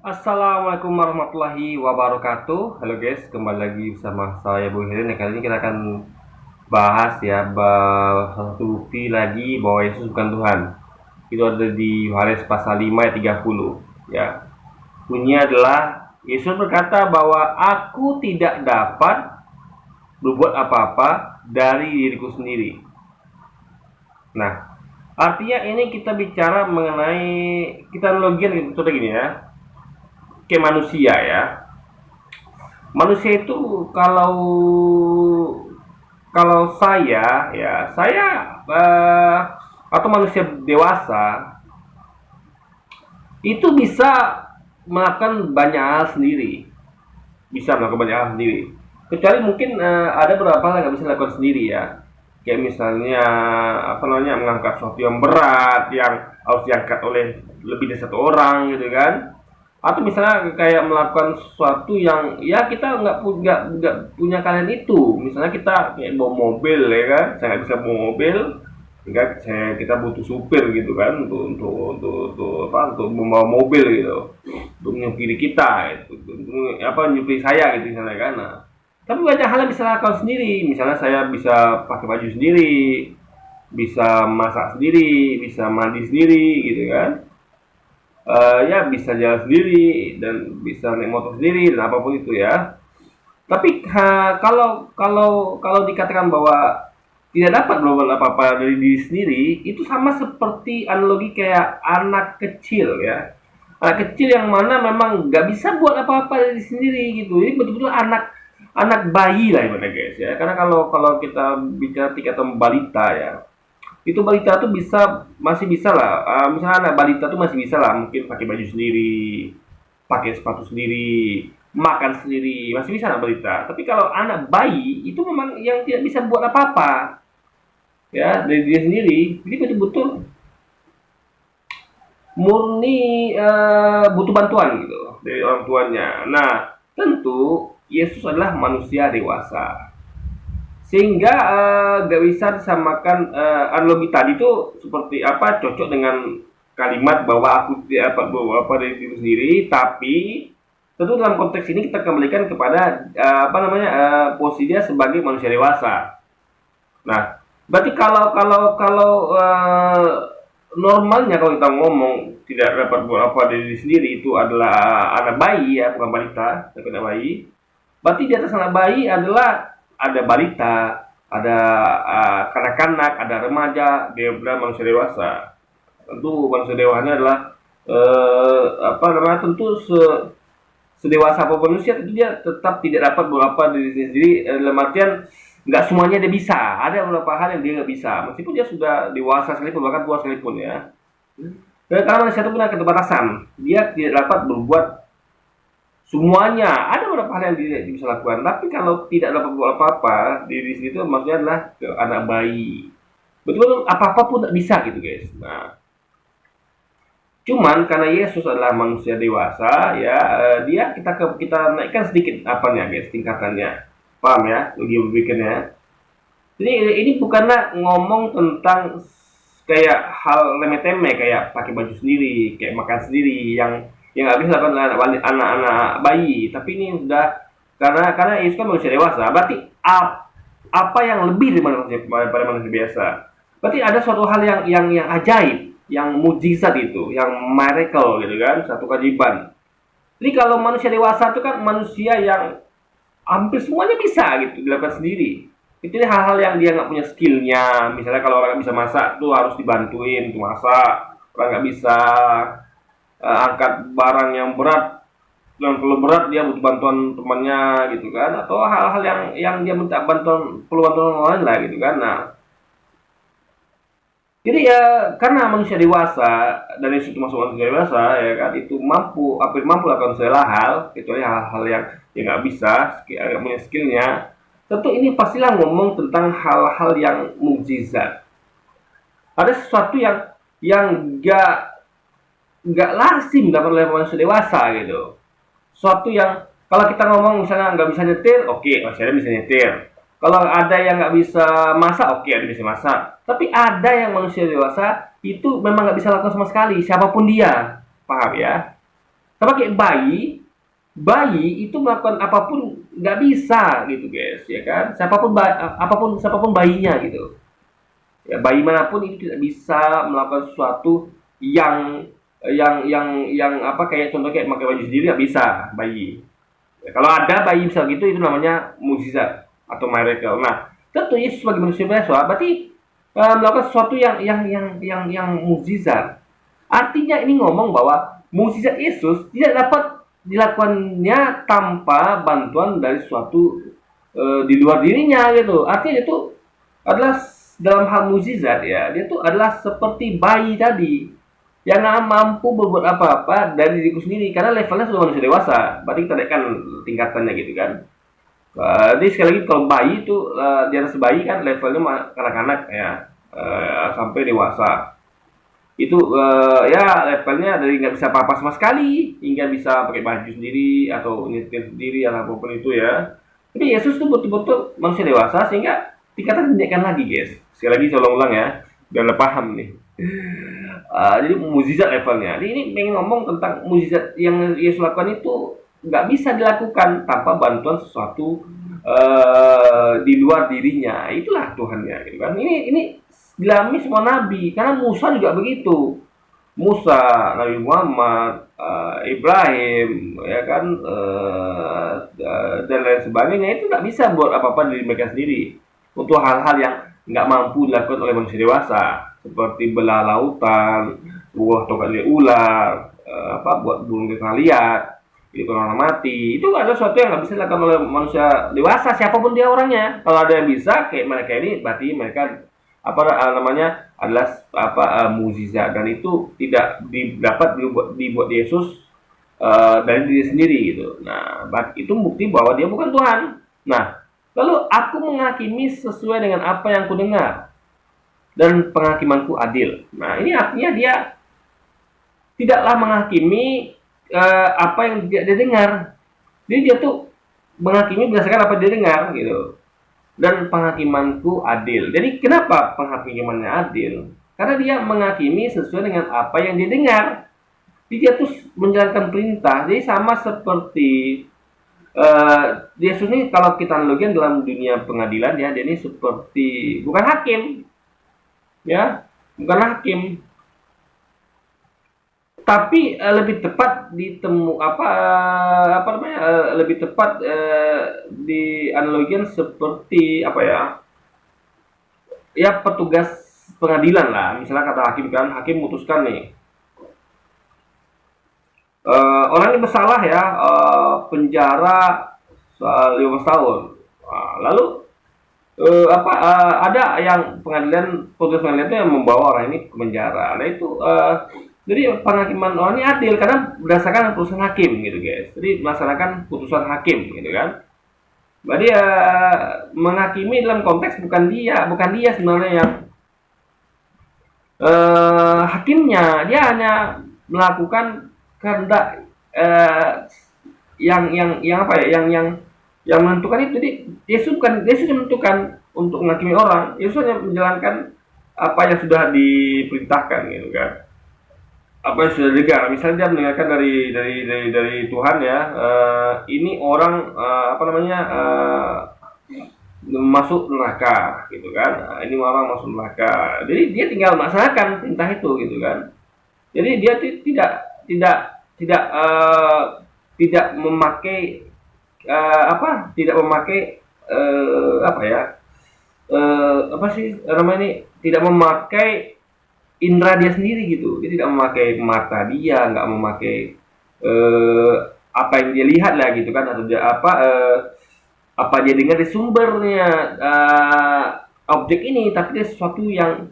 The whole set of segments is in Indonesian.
Assalamualaikum warahmatullahi wabarakatuh. Halo guys, kembali lagi bersama saya Bung Heri. Nah, kali ini kita akan bahas ya salah satu bukti lagi bahwa Yesus bukan Tuhan. Itu ada di Yohanes pasal 5 ayat 30 ya. Bunyinya adalah Yesus berkata bahwa aku tidak dapat berbuat apa-apa dari diriku sendiri. Nah, artinya ini kita bicara mengenai kita analogian gitu gini ya. Kayak manusia ya. Manusia itu kalau saya atau manusia dewasa itu bisa melakukan banyak hal sendiri, kecuali mungkin ada beberapa hal yang nggak bisa dilakukan sendiri ya, kayak misalnya mengangkat sesuatu yang berat yang harus diangkat oleh lebih dari satu orang gitu kan, atau misalnya kayak melakukan sesuatu yang ya kita nggak punya kalian itu, misalnya kita kayak bawa mobil ya kan, saya nggak bisa bawa mobil, sehingga kita butuh supir gitu kan untuk membawa mobil gitu, untuk menyupiri kita itu, menyupiri saya gitu misalnya kan. Nah, tapi banyak hal yang bisa lakukan sendiri, misalnya saya bisa pakai baju sendiri, bisa masak sendiri, bisa mandi sendiri gitu kan. Ya bisa jalan sendiri dan bisa naik motor sendiri dan apapun itu ya. Tapi kalau dikatakan bahwa tidak dapat melakukan apa-apa dari diri sendiri, itu sama seperti analogi kayak anak kecil ya. Anak kecil yang mana memang nggak bisa buat apa-apa dari diri sendiri gitu. Ini betul-betul anak anak bayi lah ibaratnya guys ya. Karena kalau kalau kita bicara tingkatan balita ya, itu balita tuh masih bisa lah, misalnya anak balita tuh masih bisa lah mungkin pakai baju sendiri, pakai sepatu sendiri, makan sendiri, masih bisa anak balita. Tapi kalau anak bayi itu memang yang tidak bisa buat apa-apa ya dari dia sendiri, jadi betul-betul murni butuh bantuan gitu dari orang tuanya. Nah, tentu Yesus adalah manusia dewasa, sehingga gak bisa disamakan, analogi tadi tuh seperti apa, cocok dengan kalimat bahwa aku tidak dapat bawa apa dari diri sendiri, tapi tentu dalam konteks ini kita kembalikan kepada posisi dia sebagai manusia dewasa. Nah, berarti kalau normalnya kalau kita ngomong tidak dapat buat apa dari diri sendiri itu adalah anak bayi ya, bukan balita, tapi anak bayi. Berarti di atas anak bayi adalah ada balita, ada kanak-kanak, ada remaja, dia bilang manusia dewasa. Tentu manusia dewasanya adalah tentu sedewasa apapun manusia, tentu dia tetap tidak dapat beberapa diri sendiri, dalam artian nggak semuanya dia bisa. Ada beberapa hal yang dia nggak bisa, meskipun dia sudah dewasa sekalipun, bahkan tua sekalipun ya. Karena manusia itu punya keterbatasan, dia tidak dapat berbuat semuanya. Ada beberapa hal yang dia bisa lakukan, tapi kalau tidak dapat berbuat apa-apa, diri sendiri itu maksudnya adalah ke anak bayi. Betul-betul apa-apa pun tidak bisa gitu guys. Nah, cuman karena Yesus adalah manusia dewasa ya, dia kita naikkan sedikit apanya guys, tingkatannya. Paham ya? Logika berpikirnya. Jadi ini bukanlah ngomong tentang kayak hal remeh-temeh kayak pakai baju sendiri, kayak makan sendiri yang nggak bisa lakukan anak-anak bayi. Tapi ini sudah karena Yesus kan manusia dewasa. Berarti apa yang lebih daripada manusia biasa? Berarti ada suatu hal yang ajaib, yang mujizat itu, yang miracle gitu kan, satu keajaiban. Jadi kalau manusia dewasa itu kan manusia yang hampir semuanya bisa gitu dilakukan sendiri. Itu hal-hal yang dia nggak punya skillnya. Misalnya kalau orang nggak bisa masak tuh harus dibantuin tuh masak. Orang nggak bisa angkat barang yang berat, yang perlu berat dia butuh bantuan temannya gitu kan. Atau hal-hal yang dia minta perlu bantuan orang lain lah gitu kan. Nah, jadi ya karena manusia dewasa, dari situ masuk manusia dewasa ya kan, itu hampir mampu lakukan segala hal, kecuali hal-hal yang nggak bisa, nggak punya skillnya. Tentu ini pastilah ngomong tentang hal-hal yang mukjizat. Ada sesuatu yang nggak lazim dilakukan oleh manusia dewasa gitu. Sesuatu yang kalau kita ngomong misalnya nggak bisa nyetir, oke, manusia bisa nyetir. Kalau ada yang nggak bisa masak, oke, ada bisa masak. Tapi ada yang manusia dewasa itu memang nggak bisa lakukan sama sekali, siapapun dia, paham ya? Sama kayak bayi itu melakukan apapun nggak bisa gitu guys, ya kan? Siapapun bayinya gitu. Ya, bayi manapun itu tidak bisa melakukan sesuatu yang yang apa kayak contoh kayak pakai baju sendiri nggak bisa bayi. Ya, kalau ada bayi bisa gitu itu namanya mukjizat atau miracle. Nah, tentu Yesus sebagai manusia biasa berarti melakukan sesuatu yang mukjizat. Artinya ini ngomong bahwa mukjizat Yesus tidak dapat dilakukannya tanpa bantuan dari suatu di luar dirinya gitu. Artinya itu adalah dalam hal mukjizat ya, dia tuh adalah seperti bayi tadi yang nggak mampu berbuat apa-apa dari diriku sendiri karena levelnya sudah manusia dewasa. Berarti kita naikkan tingkatannya gitu kan. Jadi sekali lagi kalau bayi itu di atas bayi kan levelnya kanak-kanak ya sampai dewasa itu ya levelnya dari nggak bisa apa-apa sama sekali hingga bisa pakai baju sendiri atau nyetir sendiri atau apapun itu ya. Tapi Yesus tuh betul-betul manusia dewasa sehingga tingkatan dinaikkan lagi guys. Sekali lagi saya ulang ya biar paham nih. Jadi mukjizat levelnya. Jadi ini pengen ngomong tentang mukjizat yang Yesus lakukan itu nggak bisa dilakukan tanpa bantuan sesuatu di luar dirinya. Itulah Tuhannya gitu kan. Ini dialami semua nabi karena Musa juga begitu. Musa, Nabi Muhammad, Ibrahim, ya kan, dan lain sebagainya itu nggak bisa buat apa-apa dari mereka sendiri untuk hal-hal yang nggak mampu dilakukan oleh manusia dewasa seperti belah lautan, buah tongkat lihat ular, buat burung kita lihat, hidupkan orang mati. Itu adalah sesuatu yang nggak bisa dilakukan oleh manusia dewasa siapapun dia orangnya. Kalau ada yang bisa kayak mereka ini, berarti mereka namanya adalah mukjizat dan itu tidak dapat dibuat Yesus dari diri sendiri gitu. Nah, itu bukti bahwa dia bukan Tuhan. Nah, lalu aku menghakimi sesuai dengan apa yang kudengar dan penghakimanku adil. Nah, ini artinya dia tidaklah menghakimi apa yang dia dengar. Jadi dia tuh menghakimi berdasarkan apa dia dengar gitu. Dan penghakimanku adil. Jadi kenapa penghakimannya adil? Karena dia menghakimi sesuai dengan apa yang dia dengar. Jadi dia tuh menjalankan perintah. Jadi sama seperti Yesus ini kalau kita analogikan dalam dunia pengadilan ya, dia ini seperti bukan hakim, ya, bukan hakim, tapi lebih tepat lebih tepat dianalogikan seperti apa ya? Ya petugas pengadilan lah. Misalnya kata hakim kan, hakim memutuskan nih orang ini bersalah ya, penjara 15 tahun. Nah, lalu ada yang petugas pengadilan itu yang membawa orang ini ke penjara. Nah itu jadi penghakiman orang ini adil karena berdasarkan putusan hakim gitu guys. Jadi melaksanakan putusan hakim gitu kan. Berarti menghakimi dalam konteks bukan dia sebenarnya yang hakimnya, dia hanya melakukan kehendak yang menentukan itu. Jadi Yesus menentukan untuk menghakimi orang. Yesus hanya menjalankan apa yang sudah diperintahkan gitu kan. Apa yang sudah dengar, misalnya dia mendengarkan dari Tuhan ya, ini orang masuk neraka gitu kan, ini orang masuk neraka, jadi dia tinggal melaksanakan perintah itu gitu kan. Jadi dia tidak memakai tidak memakai indera dia sendiri gitu. Dia tidak memakai mata dia, nggak memakai apa yang dia lihat lah gitu kan, atau dia apa dia dengar di sumbernya objek ini, tapi dia sesuatu yang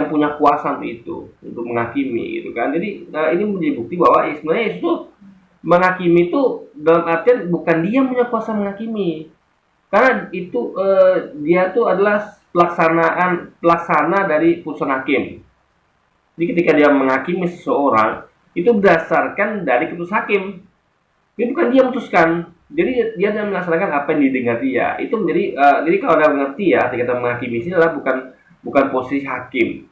punya kuasa untuk menghakimi gitu kan. Jadi ini menjadi bukti bahwa sebenarnya Yesus tuh menghakimi itu dalam artian bukan dia punya kuasa menghakimi, karena itu dia tuh adalah pelaksana dari putusan hakim. Jadi ketika dia menghakimi seseorang itu berdasarkan dari keputusan hakim. Ini bukan dia memutuskan. Jadi dia melaksanakan apa yang didengar dia. Itu menjadi jadi kalau Anda mengerti ya, ketika kita menghakimi ini adalah bukan posisi hakim.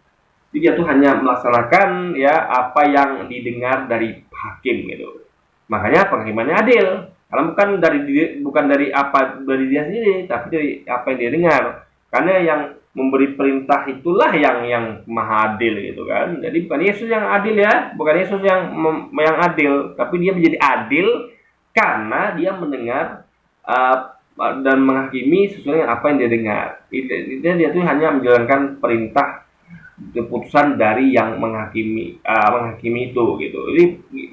Jadi dia tuh hanya melaksanakan ya apa yang didengar dari hakim gitu. Makanya penghakimannya adil. Karena bukan dari dia sendiri, tapi dari apa yang dia dengar. Karena yang memberi perintah itulah yang maha adil gitu kan. Jadi bukan Yesus yang adil ya, bukan Yesus yang adil, tapi dia menjadi adil karena dia mendengar dan menghakimi sesuai dengan apa yang dia dengar. Dia tuh hanya menjalankan perintah keputusan dari yang menghakimi itu gitu. Jadi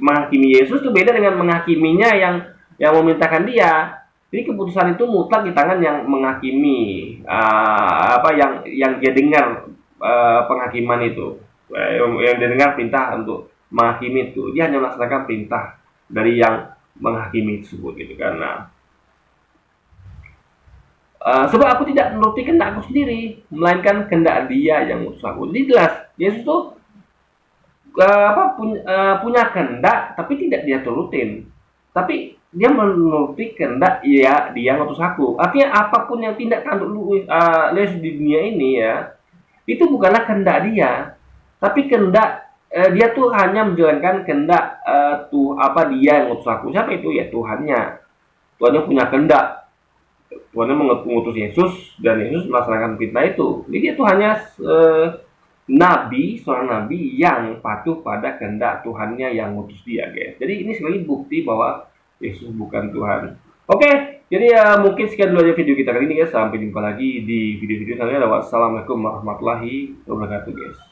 menghakimi Yesus itu beda dengan menghakiminya yang memerintahkan dia. Jadi keputusan itu mutlak di tangan yang menghakimi yang dia dengar penghakiman itu. Yang dia dengar perintah untuk menghakimi itu. Dia hanya melaksanakan perintah dari yang menghakimi tersebut gitu kan. Nah, sebab aku tidak menuruti kehendak aku sendiri, melainkan kehendak Dia yang mengutus aku. Jadi jelas, Yesus tuh punya kehendak, tapi tidak dia turutin. Tapi dia menuruti kehendak dia ngutus aku. Artinya apapun yang tindak tanduk Yesus di dunia ini ya, itu bukanlah kehendak dia, tapi kehendak dia tuh hanya menjalankan kehendak dia yang ngutus aku. Siapa itu? Ya Tuhannya. Tuhannya punya kehendak. Tuhan mengutus Yesus dan Yesus melaksanakan perintah itu. Jadi dia tuh hanya seorang nabi yang patuh pada kehendak Tuhannya yang mengutus dia, guys. Jadi ini sekali bukti bahwa Yesus bukan Tuhan. Oke, jadi mungkin sekian dulu aja video kita kali ini, guys. Sampai jumpa lagi di video-video selanjutnya. Wassalamualaikum warahmatullahi wabarakatuh, guys.